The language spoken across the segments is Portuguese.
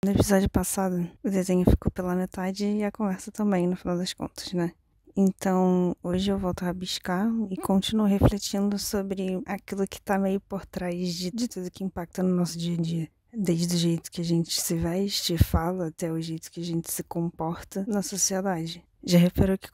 No episódio passado, o desenho ficou pela metade e a conversa também, no final das contas, né? Então, hoje eu volto a rabiscar e continuo refletindo sobre aquilo que tá meio por trás de tudo que impacta no nosso dia a dia. Desde o jeito que a gente se veste e fala até o jeito que a gente se comporta na sociedade. Já reparou que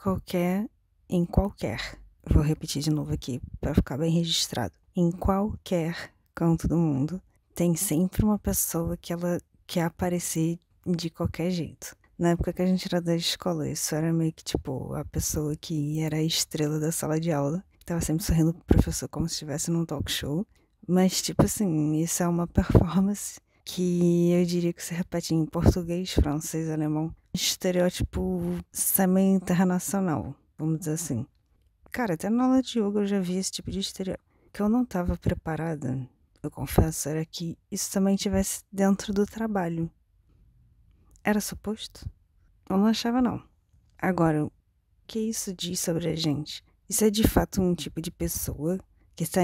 vou repetir de novo aqui para ficar bem registrado. Em qualquer canto do mundo, tem sempre uma pessoa que ela quer aparecer de qualquer jeito. Na época que a gente era da escola, isso era meio que tipo a pessoa que era a estrela da sala de aula, que tava sempre sorrindo pro professor como se estivesse num talk show. Mas, tipo assim, isso é uma performance que eu diria que se repete em português, francês, alemão. Estereótipo semi-internacional, vamos dizer assim. Cara, até na aula de yoga eu já vi esse tipo de estereótipo. O que eu não tava preparada, eu confesso, era que isso também estivesse dentro do trabalho. Era suposto? Eu não achava, não. Agora, o que isso diz sobre a gente? Isso é de fato um tipo de pessoa que está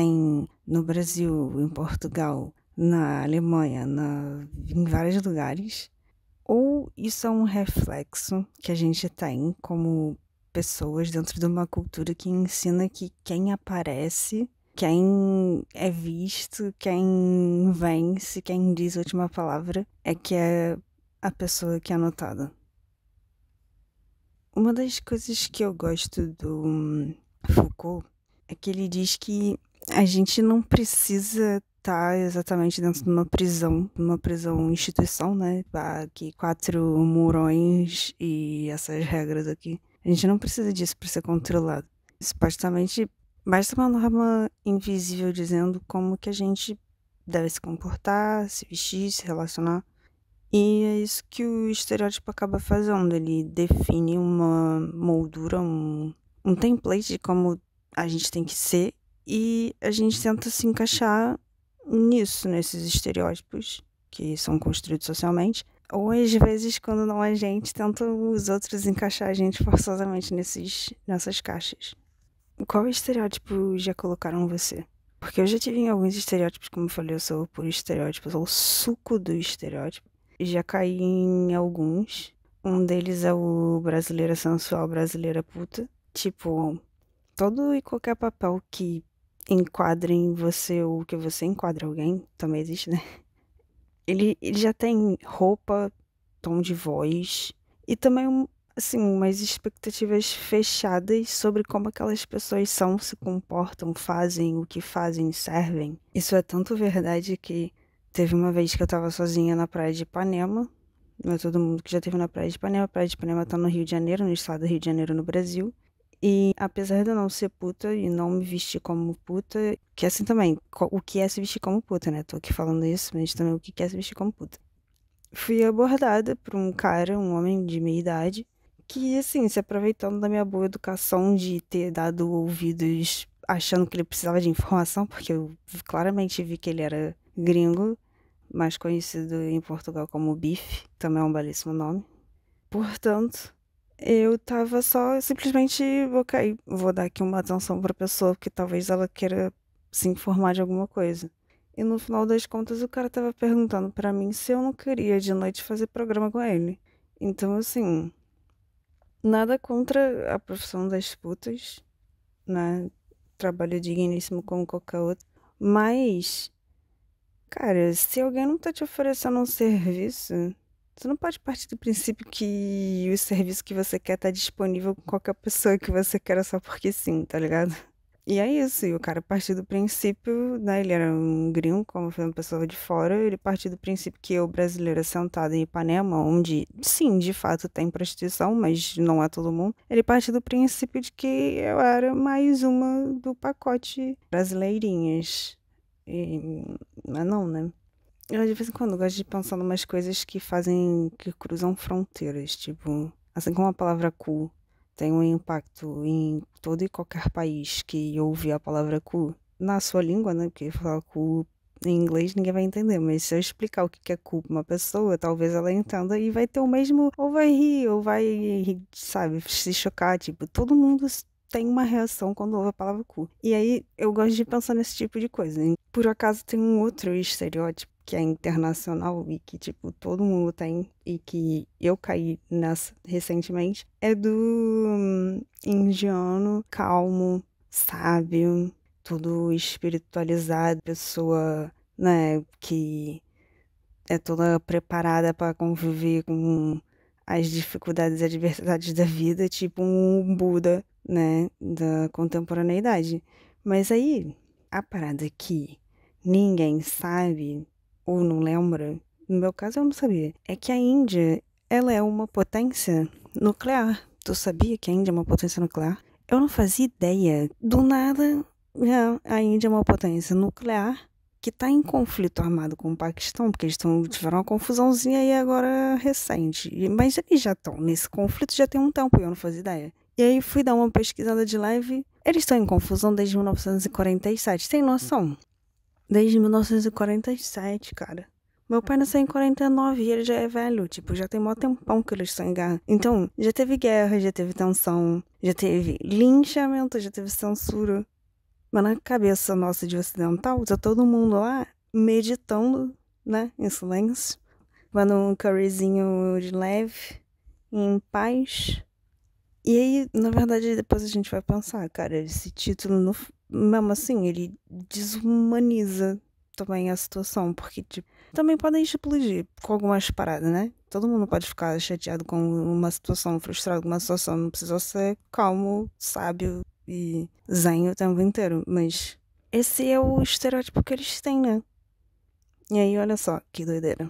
no Brasil, em Portugal, na Alemanha, em vários lugares? Ou isso é um reflexo que a gente tem como pessoas dentro de uma cultura que ensina que quem aparece, quem é visto, quem vence, quem diz a última palavra é que é a pessoa que é anotada? Uma das coisas que eu gosto do Foucault é que ele diz que a gente não precisa estar exatamente dentro de uma prisão instituição, né? Aqui 4 murões e essas regras aqui. A gente não precisa disso para ser controlado. Supostamente, basta uma norma invisível dizendo como que a gente deve se comportar, se vestir, se relacionar. E é isso que o estereótipo acaba fazendo. Ele define uma moldura, um template de como a gente tem que ser e a gente tenta se encaixar nisso, nesses estereótipos que são construídos socialmente. Ou às vezes, quando não a gente, tenta os outros encaixar a gente forçosamente nessas caixas. Qual estereótipo já colocaram você? Porque eu já tive em alguns estereótipos, como eu falei, eu sou por estereótipos, eu sou o suco do estereótipo. Já caí em alguns. Um deles é o brasileira sensual, brasileira puta. Tipo, todo e qualquer papel que enquadre em você ou que você enquadre alguém, também existe, né? Ele já tem roupa, tom de voz e também, assim, umas expectativas fechadas sobre como aquelas pessoas são, se comportam, fazem, o que fazem, servem. Isso é tanto verdade que teve uma vez que eu tava sozinha na praia de Ipanema. Não é todo mundo que já esteve na praia de Ipanema. A praia de Ipanema tá no Rio de Janeiro, no estado do Rio de Janeiro, no Brasil. E apesar de eu não ser puta e não me vestir como puta, que é assim também, o que é se vestir como puta, né? Tô aqui falando isso, mas também o que é se vestir como puta. Fui abordada por um cara, um homem de meia idade, que, assim, se aproveitando da minha boa educação de ter dado ouvidos achando que ele precisava de informação, porque eu claramente vi que ele era gringo, mais conhecido em Portugal como Bife, também é um belíssimo nome. Portanto, eu tava só simplesmente, ok, vou dar aqui uma atenção pra pessoa, porque talvez ela queira se informar de alguma coisa. E no final das contas, o cara tava perguntando pra mim se eu não queria de noite fazer programa com ele. Então, assim, nada contra a profissão das putas, né? Trabalho digníssimo como qualquer outro. Mas, cara, se alguém não tá te oferecendo um serviço, você não pode partir do princípio que o serviço que você quer tá disponível com qualquer pessoa que você queira só porque sim, tá ligado? E é isso, e o cara partiu do princípio, né? Ele era um gringo, como foi uma pessoa de fora, ele partiu do princípio que eu, brasileira, sentada em Ipanema, onde, sim, de fato tem prostituição, mas não é todo mundo. Ele partiu do princípio de que eu era mais uma do pacote brasileirinhas. E, mas não, né? Eu, de vez em quando, gosto de pensar em umas coisas que cruzam fronteiras, tipo, assim como a palavra cu tem um impacto em todo e qualquer país que ouve a palavra cu na sua língua, né? Porque falar cu em inglês ninguém vai entender, mas se eu explicar o que é cu pra uma pessoa, talvez ela entenda e vai ter o mesmo, ou vai rir, ou vai, sabe, se chocar, tipo, todo mundo tem uma reação quando ouve a palavra cu. E aí eu gosto de pensar nesse tipo de coisa. Por acaso tem um outro estereótipo que é internacional e que, tipo, todo mundo tem e que eu caí nessa recentemente, é do indiano calmo, sábio, tudo espiritualizado, pessoa, né, que é toda preparada para conviver com as dificuldades e adversidades da vida, tipo um Buda, né, da contemporaneidade. Mas aí, a parada que ninguém sabe ou não lembra, no meu caso eu não sabia, é que a Índia, ela é uma potência nuclear. Tu sabia que a Índia é uma potência nuclear? Eu não fazia ideia. Do nada, a Índia é uma potência nuclear que está em conflito armado com o Paquistão, porque eles tiveram uma confusãozinha aí agora recente. Mas eles já estão nesse conflito já tem um tempo e eu não fazia ideia. E aí fui dar uma pesquisada de leve. Eles estão em confusão desde 1947. Tem noção? Desde 1947, cara. Meu pai nasceu em 49 e ele já é velho. Tipo, já tem mó tempão que eles estão em guerra. Então, já teve guerra, já teve tensão, já teve linchamento, já teve censura. Mas na cabeça nossa de ocidental, tá todo mundo lá meditando, né, em silêncio, tomando um curryzinho de leve, em paz. E aí, na verdade, depois a gente vai pensar, cara, esse título, mesmo assim, ele desumaniza também a situação, porque, tipo, também podem explodir com algumas paradas, né? Todo mundo pode ficar chateado com uma situação, frustrado com uma situação, não precisa ser calmo, sábio e zen o tempo inteiro, mas esse é o estereótipo que eles têm, né? E aí, olha só, que doideira.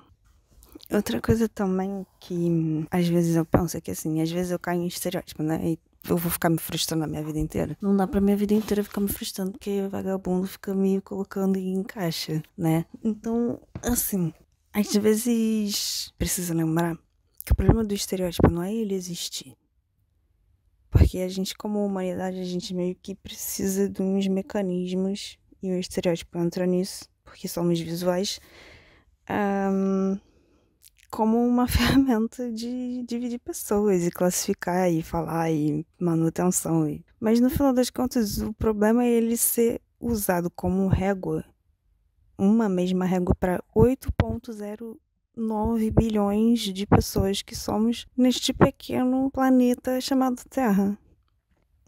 Outra coisa também que às vezes eu penso é que assim, às vezes eu caio em estereótipo, né? E eu vou ficar me frustrando a minha vida inteira. Não dá pra minha vida inteira ficar me frustrando, porque vagabundo fica me colocando em caixa, né? Então, assim, às vezes precisa lembrar que o problema do estereótipo não é ele existir. Porque a gente, como humanidade, a gente meio que precisa de uns mecanismos, e o estereótipo entra nisso, porque somos visuais, como uma ferramenta de dividir pessoas e classificar e falar e manutenção. Mas no final das contas, o problema é ele ser usado como régua, uma mesma régua para 8,09 bilhões de pessoas que somos neste pequeno planeta chamado Terra.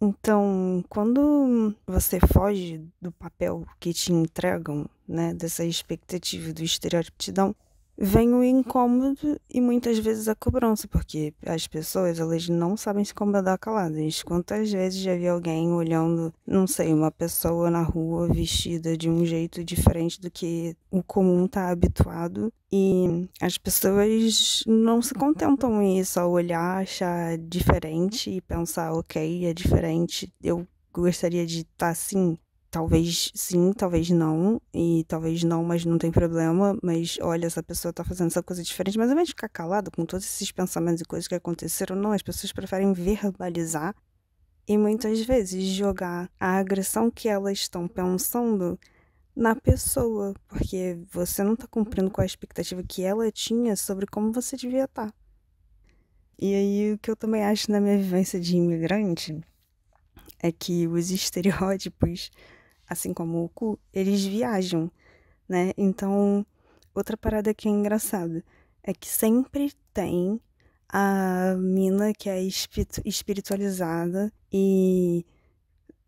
Então, quando você foge do papel que te entregam, né, dessa expectativa do estereótipo que te dão, vem o incômodo e muitas vezes a cobrança, porque as pessoas, elas não sabem se incomodar caladas. Quantas vezes já vi alguém olhando, não sei, uma pessoa na rua vestida de um jeito diferente do que o comum tá habituado e as pessoas não se contentam em só olhar, achar diferente e pensar, ok, é diferente, eu gostaria de estar assim. Talvez sim, talvez não, e talvez não, mas não tem problema. Mas olha, essa pessoa tá fazendo essa coisa diferente. Mas ao invés de ficar calada com todos esses pensamentos e coisas que aconteceram, não, as pessoas preferem verbalizar e muitas vezes jogar a agressão que elas estão pensando na pessoa, porque você não tá cumprindo com a expectativa que ela tinha sobre como você devia estar. E aí, o que eu também acho na minha vivência de imigrante é que os estereótipos, assim como o cu, eles viajam, né? Então, outra parada que é engraçada é que sempre tem a mina que é espiritualizada e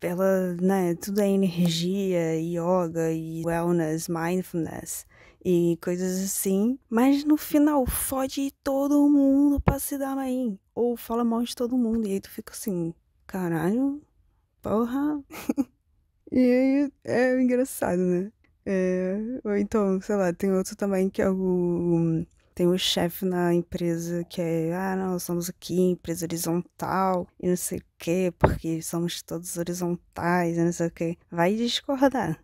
ela, né, tudo é energia, yoga e wellness, mindfulness e coisas assim, mas no final fode todo mundo pra se dar bem, ou fala mal de todo mundo, e aí tu fica assim, caralho, porra. E aí é engraçado, né? Ou então, sei lá, tem outro também que é o. Tem o chefe na empresa que é, não, somos aqui, empresa horizontal, e não sei o quê, porque somos todos horizontais, e não sei o quê. Vai discordar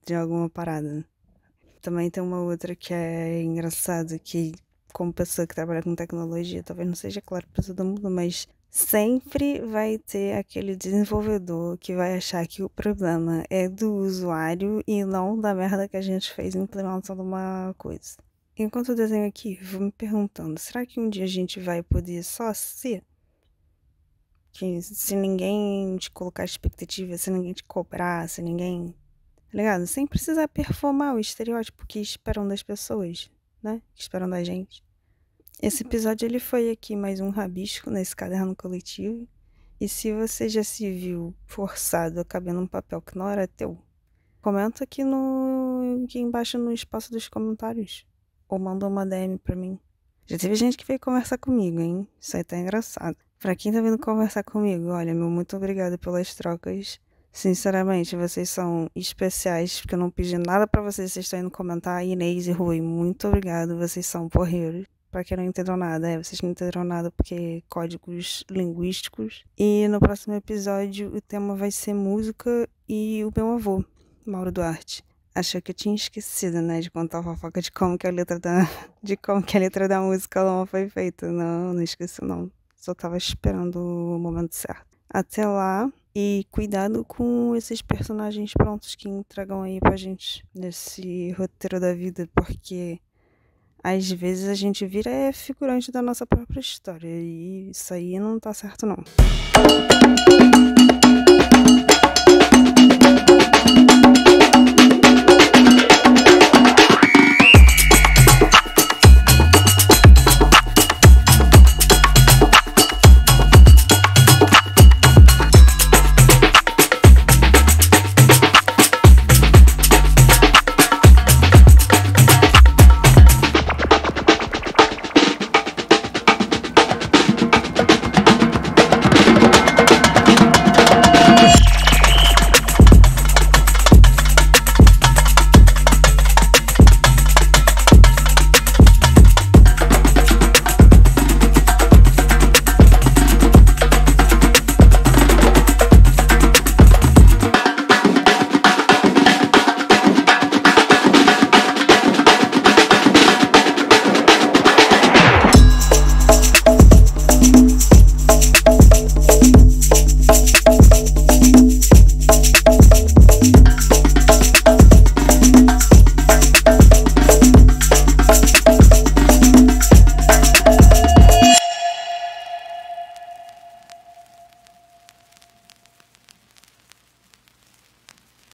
de alguma parada. Também tem uma outra que é engraçada, que como pessoa que trabalha com tecnologia, talvez não seja claro para todo mundo, mas sempre vai ter aquele desenvolvedor que vai achar que o problema é do usuário e não da merda que a gente fez implementando uma coisa. Enquanto eu desenho aqui, vou me perguntando, será que um dia a gente vai poder só ser? Que se ninguém te colocar expectativa, se ninguém te cobrar, se ninguém ligado? Sem precisar performar o estereótipo que esperam das pessoas, né? Que esperam da gente. Esse episódio ele foi aqui mais um rabisco nesse caderno coletivo. E se você já se viu forçado a caber num papel que não era teu, comenta aqui embaixo no espaço dos comentários. Ou manda uma DM pra mim. Já teve gente que veio conversar comigo, hein? Isso aí tá engraçado. Pra quem tá vindo conversar comigo, olha, meu muito obrigada pelas trocas. Sinceramente, vocês são especiais, porque eu não pedi nada pra vocês estão indo comentar. Inês e Rui, muito obrigado, vocês são porreiros. Pra quem não entendeu nada, vocês não entenderam nada porque códigos linguísticos. E no próximo episódio o tema vai ser música e o meu avô, Mauro Duarte. Achei que eu tinha esquecido, né, de contar a fofoca de como que a letra da música Loma foi feita. Não esqueci não. Só tava esperando o momento certo. Até lá. E cuidado com esses personagens prontos que entregam aí pra gente nesse roteiro da vida, porque às vezes a gente vira figurante da nossa própria história e isso aí não tá certo não.